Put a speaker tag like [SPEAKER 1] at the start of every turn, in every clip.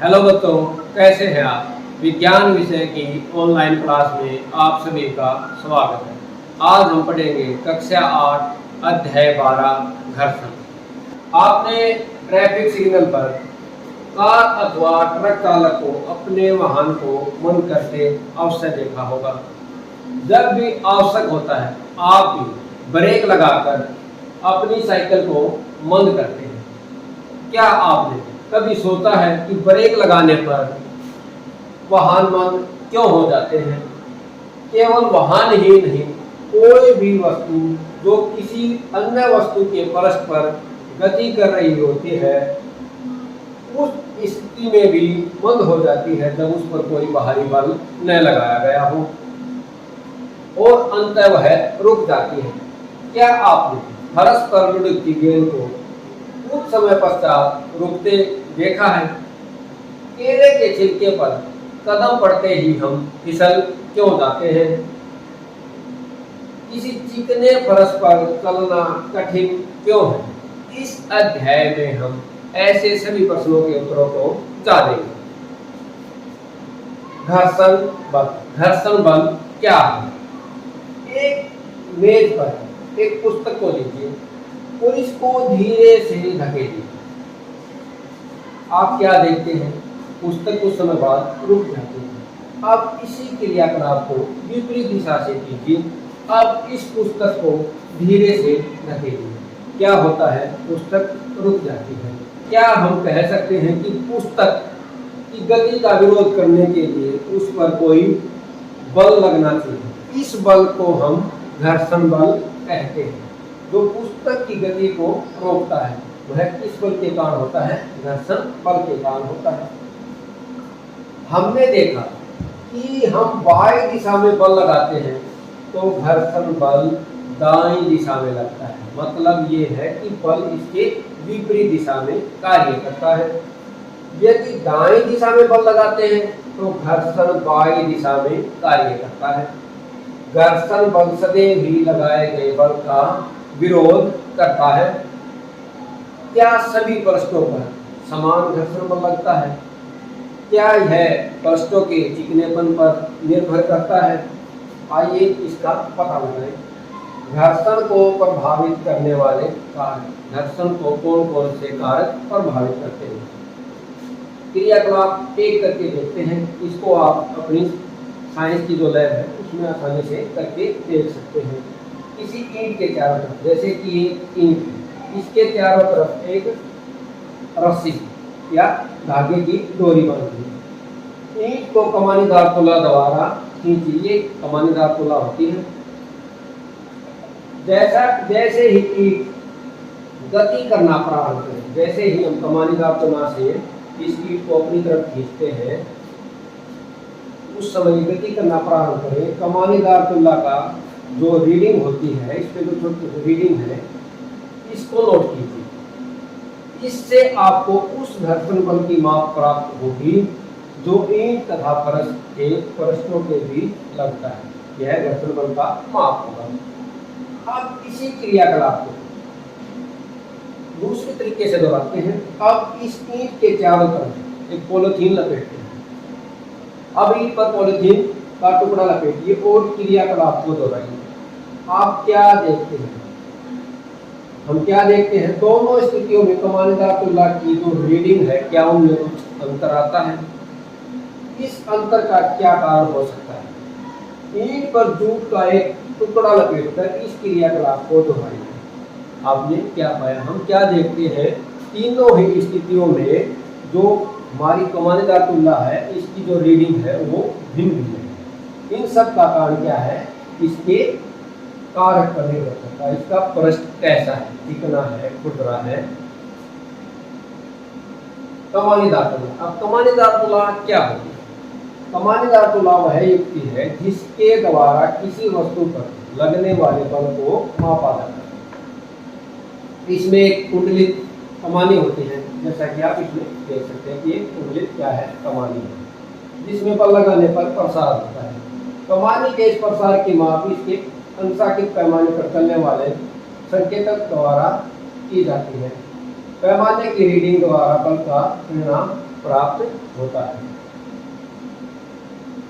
[SPEAKER 1] Hello बच्चों, कैसे हैं आप? विज्ञान विषय की ऑनलाइन क्लास में आप सभी का स्वागत है। आज हम पढ़ेंगे कक्षा 8 अध्याय 12 घर्षण। आपने ट्रैफिक सिग्नल पर कार अथवा ट्रक चालक को अपने वाहन को मंद करते अवश्य देखा होगा। जब भी आवश्यक होता है आप भी ब्रेक लगाकर अपनी साइकिल को मंद करते हैं। क्या आपने कभी सोचा है कि ब्रेक लगाने पर वाहन मंद क्यों हो जाते हैं? केवल वाहन ही नहीं, कोई भी वस्तु जो किसी अन्य वस्तु के पृष्ठ पर गति कर रही होती है उस स्थिति में भी मंद हो जाती है जब उस पर कोई बाहरी बल न लगाया गया हो और अंततः वह रुक जाती है। क्या आपने फर्श पर लुढ़कती गेंद को कुछ समय पश्चात रुकते देखा है? केले के छिलके पर कदम पड़ते ही हम फिसल क्यों जाते हैं? किसी चिकने फर्श पर चलना कठिन क्यों है? इस अध्याय में हम ऐसे सभी प्रश्नों के उत्तरों को जानेंगे। घर्षण बल। घर्षण बल क्या है? एक मेज पर एक पुस्तक को लीजिए और इसको धीरे से धकेलिए। आप क्या देखते हैं? पुस्तक कुछ समय बाद रुक जाती है। अब इसी क्रियाकलाप को विपरीत दिशा से कीजिए। अब इस पुस्तक को धीरे से धकेलिए। क्या होता है? पुस्तक रुक जाती है। क्या हम कह सकते हैं कि पुस्तक की गति का विरोध करने के लिए उस पर कोई बल लगना चाहिए? इस बल को हम घर्षण बल कहते हैं। जो पुस्तक की गति को रोकता है वह किस बल के कारण होता है? घर्षण बल के कारण होता है। हमने देखा कि हम बाएं दिशा में बल लगाते हैं तो घर्षण बल दाईं दिशा में लगता है। मतलब ये है कि बल इसके विपरीत दिशा में कार्य करता है। यदि दाईं दिशा में बल लगाते हैं तो घर्षण बाईं दिशा में कार्य करता है। घर्षण बल सदैव ही लगाए गए बल का विरोध करता है। क्या सभी पृष्ठों पर समान घर्षण बल लगता है? क्या यह पृष्ठों के चिकनेपन पर निर्भर करता है? आइए इसका पता लगाएं। घर्षण को प्रभावित करने वाले कारक। घर्षण को कौन कौन से कारक प्रभावित करते हैं? क्रियाकलाप एक करके देखते हैं। इसको आप अपनी साइंस की जो लैब है उसमें आसानी से करके देख सकते हैं। किसी ईंट के चारों तरफ, जैसे कि एक ईंट है, इसके चारों तरफ एक रस्सी या धागे की डोरी बांधी। ईंट को कमानीदार तुला द्वारा खींची। ये कमानीदार तुला होती है। जैसे ही ईंट गति करना प्रारंभ करे, जैसे ही हम कमानीदार तुला से इस ईंट को अपनी तरफ खींचते हैं उस समय गति करना प्रारंभ करें। कमानीदार तुला का जो रीडिंग होती है, इस पे जो छोटी रीडिंग है इसको नोट कीजिए। इससे आपको उस घर्षण बल की माप प्राप्त होगी जो ईंट तथा फर्श के पृष्ठों के बीच लगता है। यह घर्षण बल का माप होगा। अब इसी क्रियाकलाप को दूसरे तरीके से दोहराते हैं। अब इस ईंट के चारों तरफ एक पॉलीथीन लपेटते हैं। अब ईंट पर पॉलीथीन का टुकड़ा लपेटिए और क्रियाकलाप को दोहराइए। आप क्या देखते हैं? हम क्या देखते हैं? दोनों स्थितियों में कमानीदार तुला की जो रीडिंग है, क्या उनमें कुछ अंतर आता है? इस अंतर का क्या कारण हो सकता है? ईंट पर जूट का एक टुकड़ा लपेटकर इस क्रियाकलाप को दोहराइए। आपने क्या पाया? हम क्या देखते हैं? तीनों ही स्थितियों में जो हमारी कमानीदार तुला है इसकी जो रीडिंग है वो भिन्न भिन्न है। इन सब का कारण क्या है? इसके कारक पर निर्भर करता है। इसका पृष्ठ कैसा है, चिकना है, खुरदरा है। कमानीदार तुला। अब कमानीदार तुला क्या होती है? कमानीदार तुला वह युक्ति है जिसके द्वारा किसी वस्तु पर लगने वाले बल को मापा जाता है। इसमें एक कुंडलित कमानी होती है, जैसा कि आप इसमें देख सकते हैं कि एक कुंडलित क्या है? कमानी है, जिसमें बल लगाने पर प्रसार होता है। कमानी के इस प्रसार की माप इसके अंशांकित पैमाने पर चलने वाले संकेतक द्वारा की जाती है। पैमाने की रीडिंग द्वारा बल का परिणाम प्राप्त होता है।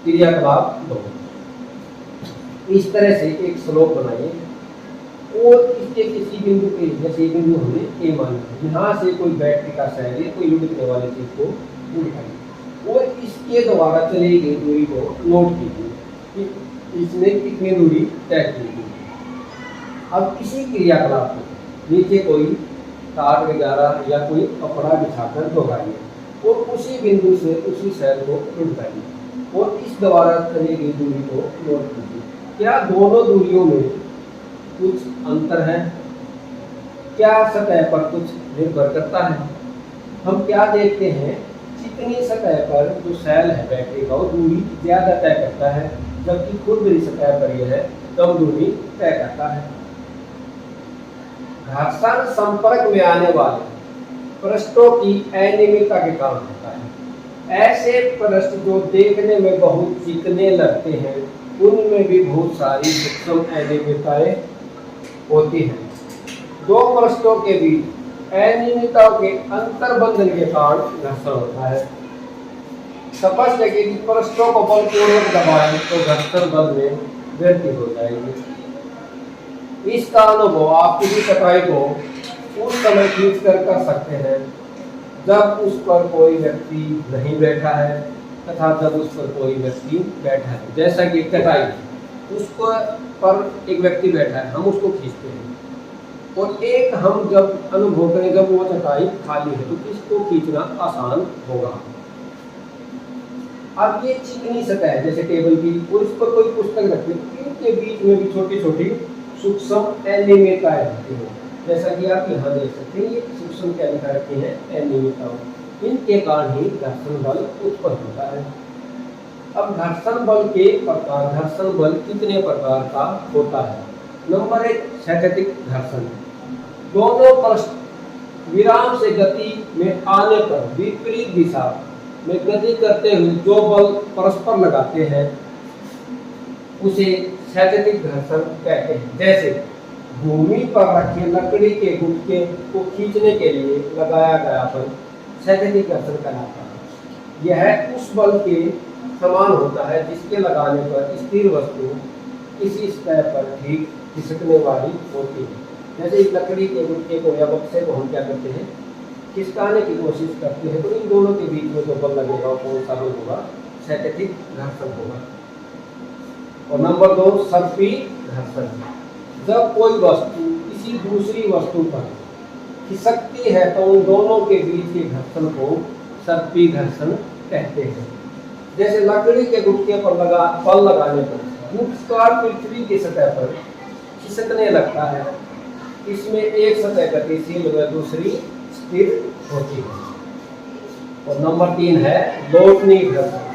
[SPEAKER 1] क्रियाकलाप 2, इस तरह से एक स्लोप बनाइए और इसके किसी बिंदु पे, जैसे ये बिंदु हमने ए मान लिया, यहाँ से कोई बैटरी का सेल या कोई लुढ़कने वाली चीज को उठाइए और इसके द्वारा चली गई दूरी को नोट कीजिए कि इसने कितनी दूरी तय की गई। अब इसी क्रियाकलाप को नीचे कोई तार वगैरह या कोई कपड़ा बिछाकर दोहराइए और उसी बिंदु से उसी सेल को लुढ़काइए और इस द्वारा चली गई दूरी को नोट कीजिए। क्या दोनों दूरियों में कुछ अंतर है? क्या सतह पर कुछ निर्भर करता है? हम क्या देखते हैं, चिकनी सतह पर जो सेल है बैटरी का, वो दूरी ज्यादा तय करता है, जबकि खुरदरी सतह पर यह कम दूरी तय करता है। घर्षण संपर्क में आने वाले पृष्ठों की अनियमितता के कारण होता है। ऐसे पृष्ठ जो देखने में बहुत चिकने लगते हैं, उनमें भी बहुत सारी सूक्ष्म अनियमितताएं होती हैं। दो पृष्ठों के बीच अनियमितताओं के अंतर्बंधन के कारण घर्षण होता है। स्पष्ट है कि पृष्ठों को बलपूर्वक दबाएं तो घर्षण बल में वृद्धि हो जाएगी। इसका अनुभव आप किसी चटाई को उस समय खींच कर सकते हैं जब उस पर कोई व्यक्ति नहीं बैठा है तथा जब उस पर कोई व्यक्ति बैठा है। जैसा कि चटाई, उस पर एक व्यक्ति बैठा है, हम उसको खींचते हैं, और एक हम जब अनुभव करें जब वो चटाई खाली है तो इसको खींचना आसान होगा। अब ये चिकनी सतह है जैसे टेबल की, और इस पर कोई पुस्तक रखी, इनके बीच में भी छोटी छोटी सूक्ष्म अनियमितताएं होती हैं। जैसा कि आप यहाँ देख सकते हैं, ये सूक्ष्म क्या लिखा रखी है, अनियमितताएं। इनके कारण ही घर्षण बल उत्पन्न होता है। अब घर्षण बल के प्रकार, घर्षण बल कितने प्रकार का होता है? नंबर 1, स्थैतिक घर्षण। दोनों पृष्ठ विराम से गति में आने पर विपरीत दिशा में गति करते हुए जो बल परस्पर लगाते हैं उसे स्थैतिक घर्षण कहते हैं। जैसे भूमि पर रखे लकड़ी के गुटके को खींचने के लिए लगाया गया बल स्थैतिक घर्षण कहलाता है। यह उस बल के समान होता है जिसके लगाने पर स्थिर वस्तु किसी सतह पर ठीक खिसकने वाली होती है। जैसे इस लकड़ी के गुटके को या बक्से को हम क्या करते हैं, खिसकाने की कोशिश करते हैं, तो इन दोनों के बीच में जो बल लगेगा वो कौन सा बल होगा? स्थैतिक घर्षण होगा। और नंबर 2, सर्पी घर्षण। जब कोई वस्तु किसी दूसरी वस्तु पर खिसकती है तो उन दोनों के बीच के घर्षण को सर्पी घर्षण कहते हैं। जैसे लकड़ी के गुटके पर बल लगाने पर गुटका पृथ्वी की सतह पर खिसकने लगता है। इसमें एक सतह गतिशील व दूसरी स्थिर होती है। और नंबर 3 है लोटनी घर्षण।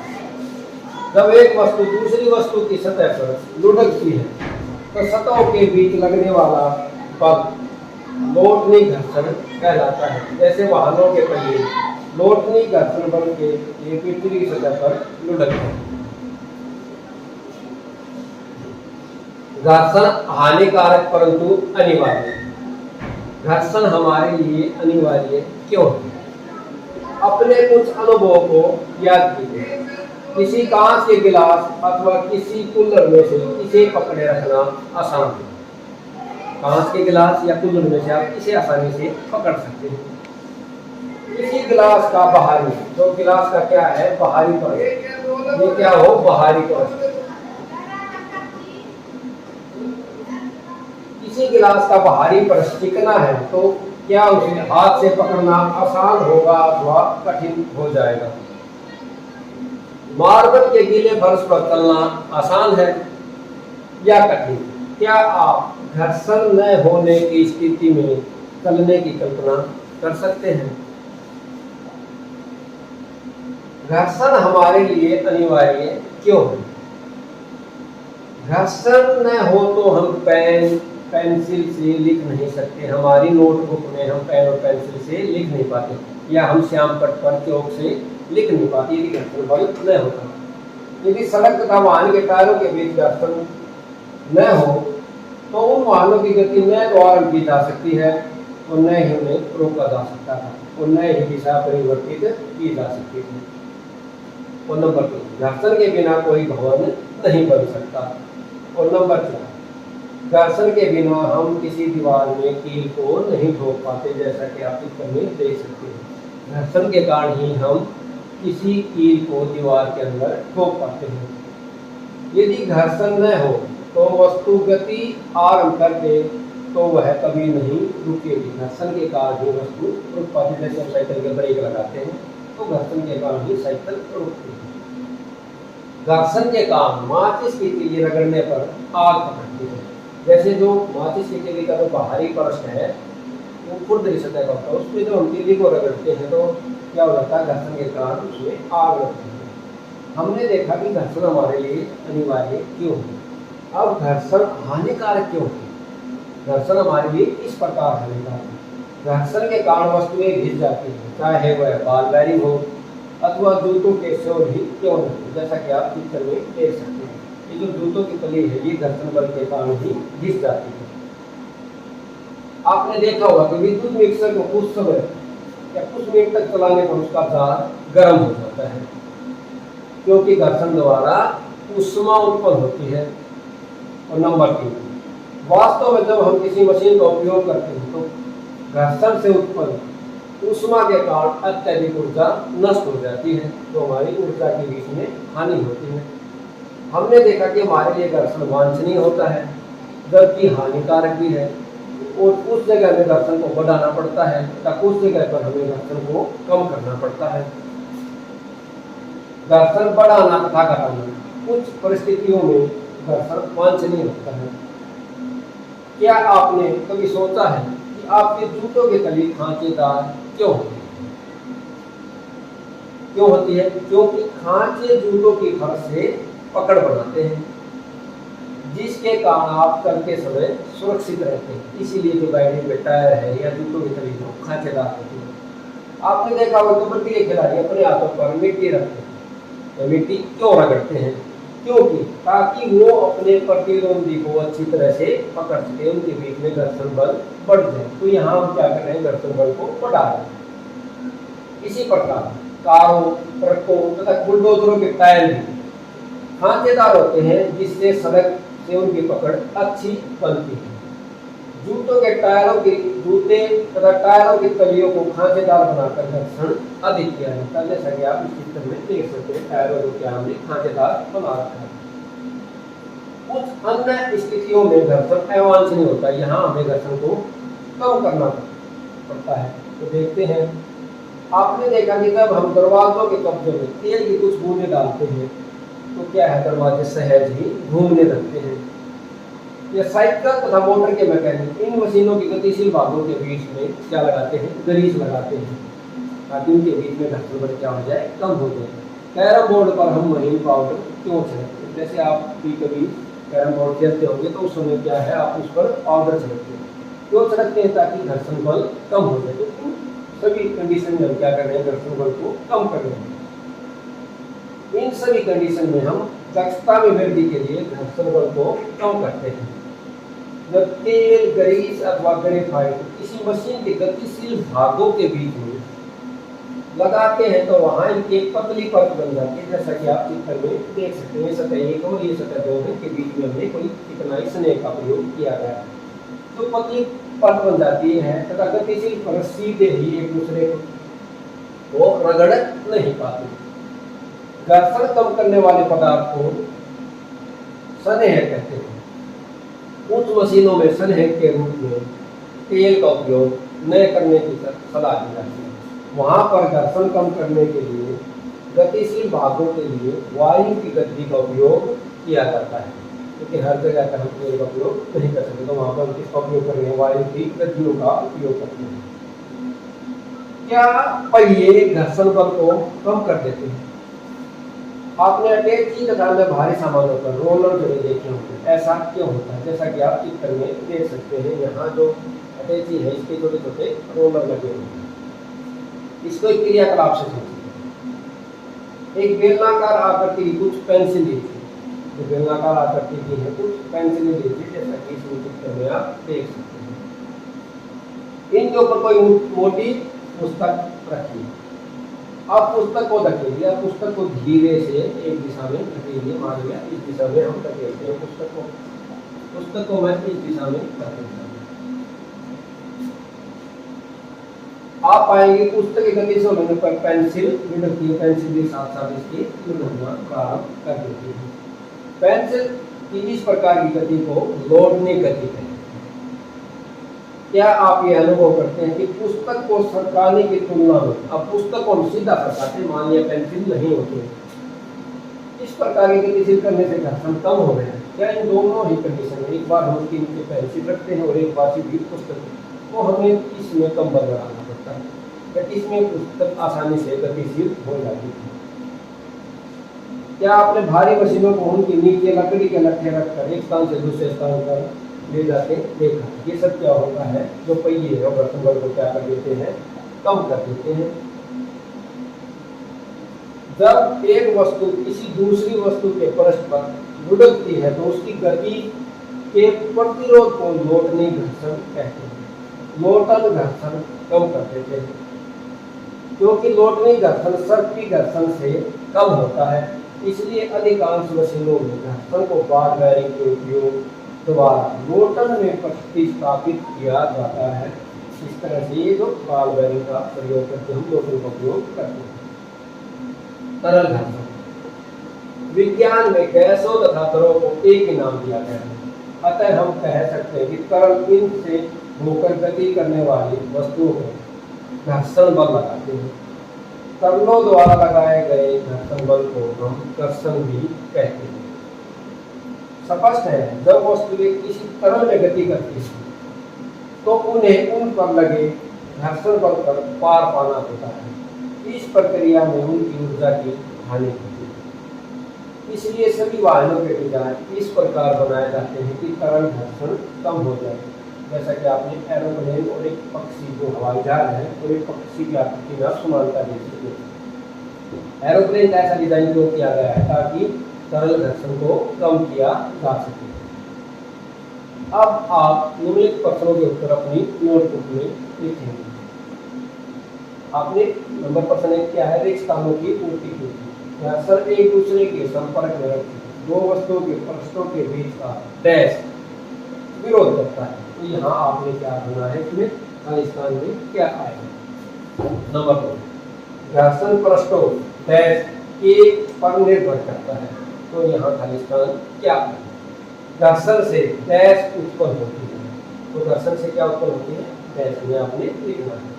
[SPEAKER 1] जब एक वस्तु दूसरी वस्तु की सतह पर लुढ़कती है तो सतहों के बीच लगने वाला बल लोटनी घर्षण कहलाता है। जैसे वाहनों के पहिए लोटनी घर्षण बल के पृथ्वी सतह पर लुढ़कते हैं। घर्षण हानिकारक परंतु अनिवार्य। घर्षण हमारे लिए अनिवार्य क्यों है? अपने कुछ अनुभवों को याद कीजिए। किसी कांच के गिलास अथवा किसी कूलर में से इसे पकड़े रखना आसान है। कांच के गिलास या कूलर में से आप इसे आसानी से पकड़ सकते हैं। इसी गिलास का बाहरी, जो गिलास का क्या है, बाहरी परत, ये क्या हो, बाहरी परत। किसी गिलास का बाहरी परत चिकना है तो क्या उसे हाथ से पकड़ना आसान होगा अथवा कठिन हो जाएगा? मार्बल के गीले फर्श पर चलना आसान है या कठिन? क्या आप घर्षण न होने की स्थिति में चलने की कल्पना कर सकते हैं? घर्षण हमारे लिए अनिवार्य क्यों है? घर्षण न हो तो हम पेंसिल से लिख नहीं सकते, हमारी नोटबुक में हम पेन और पेंसिल से लिख नहीं पाते, या हम श्याम पट पर चौक से लिख नहीं पाते यदि घर्षण बल न होता। यदि सड़क तथा वाहन के टायरों के बीच घर्षण न हो तो उन वाहनों की गति न द्वारा की जा सकती है और न ही उन्हें रोका जा सकता था और न ही दिशा परिवर्तित की जा सकती थी। और नंबर 3, घर्षण के बिना कोई भवन नहीं बन सकता। और नंबर 4, घर्षण के बिना हम किसी दीवार में कील को नहीं ठोक पाते, जैसा कि आप चित्र में देख सकते हैं। घर्षण के कारण ही हम किसी कील को दीवार के अंदर ठोक पाते हैं। यदि घर्षण न हो तो वस्तु गति आरंभ कर दे तो वह कभी नहीं रुकेगी। घर्षण के कारण ही वस्तु रुक पाती है। जैसे हम साइकिल के ब्रेक लगाते हैं तो घर्षण के कारण ही साइकिल रुकती है। घर्षण के कारण माचिस की तीली रगड़ने पर आग पकड़ती है। जैसे जो माचिस की तीली का जो बाहरी परत है वो खुरदरी सतह का होता है, उसमें जो हम तीली को रगड़ते हैं तो क्या हो जाता है, घर्षण के कारण उसमें आग लगती है। हमने देखा कि घर्षण हमारे लिए अनिवार्य क्यों है। अब घर्षण हानिकारक क्यों है? घर्षण हमारे लिए इस प्रकार हानिकारक है। घर्षण के कारण वस्तुएं घिस जाती हैं, चाहे वह बॉल बेयरिंग हो अथवा जूतों के सोल ही क्यों न हो। जैसा कि आप चित्र में देख सकते हैं, ये जो जूतों की तली है ये घर्षण बल के कारण ही घिस जाती है। आपने देखा होगा कि विद्युत मिक्सर को कुछ समय या कुछ मिनट तक चलाने पर उसका जार गर्म हो जाता है, क्योंकि घर्षण द्वारा ऊष्मा उत्पन्न होती है। और नंबर 3, वास्तव में जब हम किसी मशीन का उपयोग करते हैं तो घर्षण से उत्पन्न ऊष्मा के कारण अत्यधिक ऊर्जा नष्ट हो जाती है, तो हमारी ऊर्जा के बीच में हानि होती है। हमने देखा कि हमारे लिए घर्षण वांछनीय होता है जबकि हानिकारक भी है, और उस जगह में घर्षण को बढ़ाना पड़ता है या उस जगह पर हमें घर्षण को कम करना पड़ता है। घर्षण बढ़ाना तथा घटाना, कुछ परिस्थितियों में घर्षण वांछनीय होता है। क्या आपने कभी सोचा है कि आपके जूतों के तली खांचेदार क्यों होती है? क्यों होती है? क्योंकि खांचे जूतों की फर्श से पकड़ बनाते हैं, जिसके कारण आप चलते समय सुरक्षित रहते हैं। इसीलिए जो गाड़ी में टायर है या जूतों की तली जो खांचेदार होती है। आपने देखा होगा कबड्डी के खिलाड़ी अपने हाथों पर मिट्टी रखते हैं, तो मिट्टी क्यों रगड़ते हैं? क्योंकि ताकि वो अपने प्रतिद्वंदी को अच्छी तरह से पकड़ सके, उनके बीच में घर्षण बल बढ़ जाए। तो यहाँ हम क्या कर रहे हैं, घर्षण बल को बढ़ा रहे हैं। इसी प्रकार कारों, ट्रकों तथा बुलडोजरों के टायर भी खांचेदार होते हैं, जिससे सड़क से उनकी पकड़ अच्छी बनती है। जूते तथा टायरों की तलियों को खांचेदार बनाकर घर्षण अधिक किया जाता है। जैसा कि आप इस चित्र में देख सकते हैं, टायरों को क्या हमने खांचेदार बना रखा है। कुछ अन्य स्थितियों में घर्षण अवांछनीय होता है, यहाँ हमें घर्षण को कम करना पड़ता है। तो देखते हैं, आपने देखा कि जब हम दरवाजों के कब्जे में तेल की कुछ बूंदें डालते हैं तो क्या है, दरवाजे सहज ही घूमने लगते हैं। या साइकिल तथा मोटर के मैकेनिक इन मशीनों की गतिशील भागों के बीच में क्या लगाते हैं, ग्रीस लगाते हैं, ताकि उनके बीच में घर्षण बल क्या हो जाए, कम हो जाए। कैरम बोर्ड पर हम महीन पाउडर क्यों छिड़कते हैं? जैसे आप भी कभी कैरम बोर्ड खेलते होंगे तो उस समय क्या है, आप उस पर पाउडर छिड़कते हैं। क्यों छिड़कते हैं? ताकि घर्षण बल कम हो जाए। तो सभी कंडीशन में हम क्या कर रहे हैं, घर्षण बल को कम कर रहे हैं। इन सभी कंडीशन में हम दक्षता में वृद्धि के लिए घर्षण बल को कम करते हैं। जब तेल, ग्रीस अथवा ग्रेफाइट किसी मशीन के गतिशील भागों के बीच में लगाते हैं तो वहां इनकी एक पतली परत बन जाती है, जैसा कि आप चित्र में देख सकते हैं। सतह 1 और ये सतह 2 है, के बीच में हमने कोई चिकनाई स्नेह का प्रयोग किया गया है। तो पतली परत बन जाती है तथा गतिशील परत सीधे ही एक दूसरे को रगड़ नहीं पाती। घर्षण कम करने वाले पदार्थ को स्नेह कहते हैं। उच्च मशीनों में स्नेह के रूप में तेल का उपयोग न करने की सलाह दी जाती है। वहां पर घर्षण कम करने के लिए गतिशील भागों के लिए वायु की गति का उपयोग किया जाता है, क्योंकि हर जगह पर हम तेल का उपयोग नहीं कर सकते, तो वहां पर हम किसका उपयोग कर रहे हैं, वायु की गतियों का उपयोग करते हैं। क्या पहिए घर्षण बल को कम कर देते हैं? आपने अटैची तथा में भारी सामानों पर रोलर जुड़े देखे होंगे। ऐसा क्यों होता है? जैसा कि आप चित्र में देख सकते हैं, यहाँ जो अटैची है इसके छोटे छोटे रोलर लगे हुए हैं। इसको एक क्रियाकलाप से समझिए। एक बेलनाकार आकृति की कुछ पेंसिल ली थी, जो बेलनाकार आकृति की है कुछ पेंसिल ली थी, जैसा कि इस चित्र में आप देख सकते हैं। इनके ऊपर कोई मोटी पुस्तक रखिए। आप पुस्तक को धकेलिए, आप पुस्तक को धीरे से एक दिशा में धकेलिए। मान लिया इस दिशा में हम धकेलते हैं पुस्तक को मैं इस दिशा में धकेलता हूँ। आप पाएंगे पुस्तक की गति से होने पर पेंसिल लुढ़कती है, पेंसिल के साथ साथ इसकी लुढ़कना प्रारंभ कर देती है। पेंसिल की इस प्रकार की गति को लौटने गति कहते हैं। क्या आप ये अनुभव करते हैं कि पुस्तक को सरकाने की तुलना में अब पुस्तक को हम सीधा सरकाते हैं, मान लिया पेंसिल नहीं होती है, इस प्रकार की गति से करने से घर्षण कम हो गया है। क्या इन दोनों ही कंडीशन में एक बार हम उसके नीचे पेंसिल रखते हैं और एक बार सीधी पुस्तक, तो हमें इसमें कम बल लगाना पड़ता है, या इसमें पुस्तक आसानी से गतिशील हो जाती है। क्या आपने भारी मशीनों को उनके नीचे लकड़ी के लट्ठे रखकर एक स्थान से दूसरे स्थान पर ले जाते देखा? ये सब क्या होता है, जो पहिए है घर्षण बल को क्या कर देते हैं, कम कर देते हैं। जब एक वस्तु किसी दूसरी वस्तु के पृष्ठ पर लुढ़कती है तो उसकी गति के प्रतिरोध को लोटनी घर्षण कहते हैं। लोटन घर्षण कम कर देते हैं, क्योंकि लोटनी घर्षण सर्पी घर्षण से कम होता है। इसलिए अधिकांश मशीनों में घर्षण को बार बेरिंग के उपयोग द्वारा लोटन में प्रतिस्थापित किया जाता है। इस तरह से ये जो बार बेरिंग का प्रयोग करके हम लोटन का उपयोग करते हैं। तरल घर्षण विज्ञान में गैसों तथा तरलों को एक ही नाम दिया गया है। अतः हम कह सकते हैं कि तरल इनसे होकर गति करने वाली वस्तुओं को घर्षण बल लगाते हैं। तरलों द्वारा लगाए गए घर्षण बल को हम कर्षण भी कहते हैं। स्पष्ट है, जब वस्तुएं किसी तरल में गति करती है तो उन्हें उन पर लगे घर्षण बल पर पार पाना होता है। इस प्रक्रिया में उनकी ऊर्जा की हानि होती है। इसलिए सभी वाहनों के डिजाइन इस प्रकार बनाए जाते हैं कि तरल घर्षण कम हो जाए। जैसा कि आपने एरोप्लेन और एक पक्षी, जो हवाई जहाज है और एक पक्षी की आकृति में समानता देख सकते हैं। एरोप्लेन का ऐसा डिजाइन क्यों किया गया है, ताकि तरल घर्षण को कम किया जा सके। अब आप निम्नलिखित प्रश्नों के उत्तर अपनी नोटबुक में लिखेंगे। आपने नंबर प्रश्न एक क्या है, रिक्त स्थानों की पूर्ति की। घर्षण एक दूसरे के संपर्क में रखते हैं। दो वस्तुओं के पृष्ठों के बीच का डैश विरोध करता है। तो यहाँ आपने क्या करना है, इसमें खाली स्थान में क्या आएगा। नंबर 2, घर्षण पृष्ठों डैश के पर निर्भर करता है। तो यहाँ खाली स्थान क्या है। घर्षण से डैश उत्पन्न होती है। तो घर्षण से क्या उत्पन्न होती है, डैश में आपने लिखना है।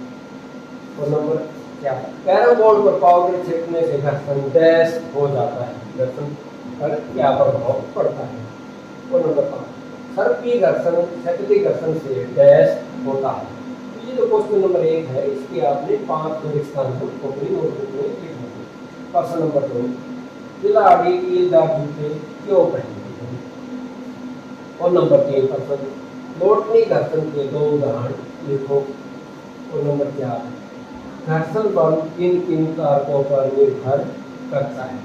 [SPEAKER 1] और नंबर क्या, कैरम बोर्ड पर पाउडर छिड़कने से घर्षण डैश हो जाता है। घर्षण पर क्या प्रभाव पड़ता है। और नंबर 5, सर्पी घर्षण क्षैतिज घर्षण से डैश होता है। तो ये जो क्वेश्चन नंबर 1 है, इसकी आपने 5 स्थान पर अपनी नोटबुक में लिखना है। प्रश्न नंबर 2, खिलाड़ी कीलदार जूते क्यों पहनते हैं। और नंबर 3 प्रश्न, लोटनी घर्षण के 2 उदाहरण लिखो। और नंबर 4, घर्षण बल किन किन कारकों पर निर्भर करता है।